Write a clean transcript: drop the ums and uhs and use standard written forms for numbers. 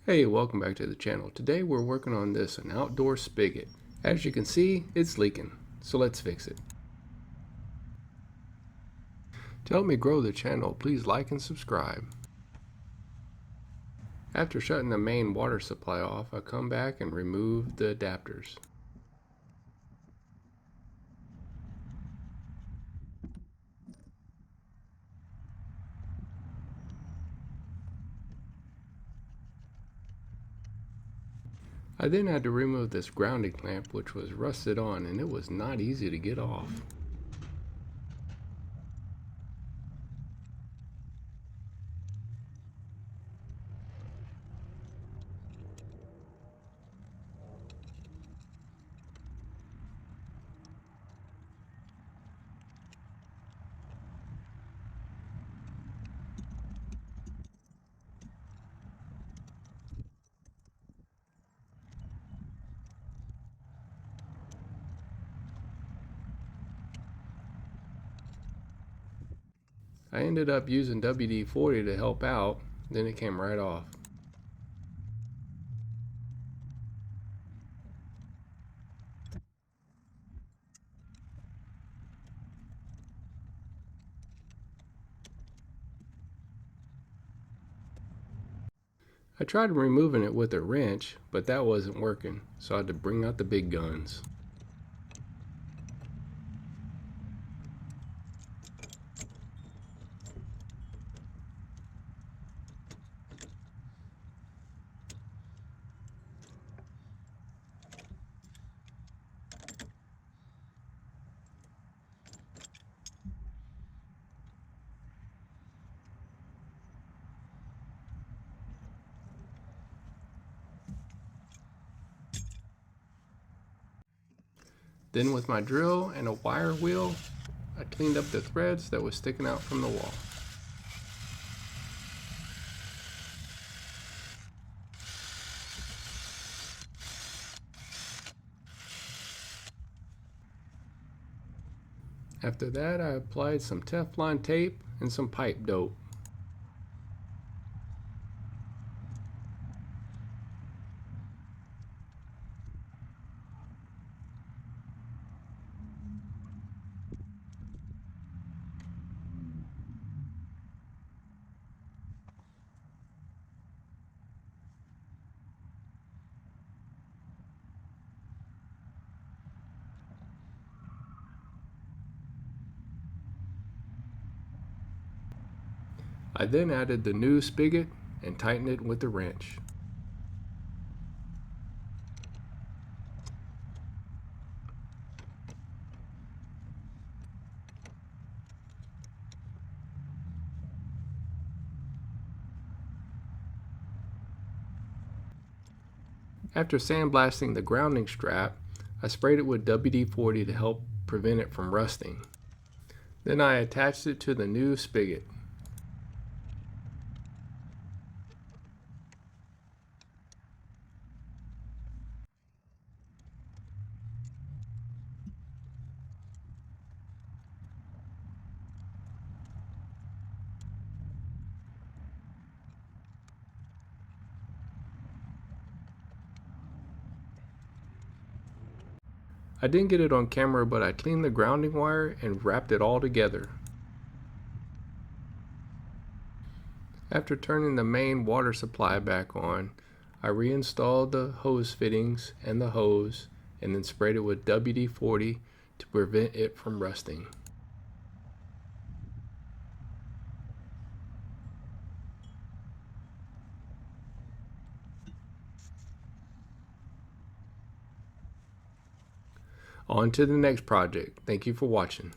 Hey, welcome back to the channel. Today we're working on an outdoor spigot. As you can see, it's leaking, so let's fix it. To help me grow the channel, please like and subscribe. After shutting the main water supply off, I come back and remove the adapters. I then had to remove this grounding clamp, which was rusted on, and it was not easy to get off. I ended up using WD-40 to help out, then it came right off. I tried removing it with a wrench, but that wasn't working, so I had to bring out the big guns. Then with my drill and a wire wheel, I cleaned up the threads that was sticking out from the wall. After that, I applied some Teflon tape and some pipe dope. I then added the new spigot and tightened it with the wrench. After sandblasting the grounding strap, I sprayed it with WD-40 to help prevent it from rusting. Then I attached it to the new spigot. I didn't get it on camera, but I cleaned the grounding wire and wrapped it all together. After turning the main water supply back on, I reinstalled the hose fittings and the hose and then sprayed it with WD-40 to prevent it from rusting. On to the next project. Thank you for watching.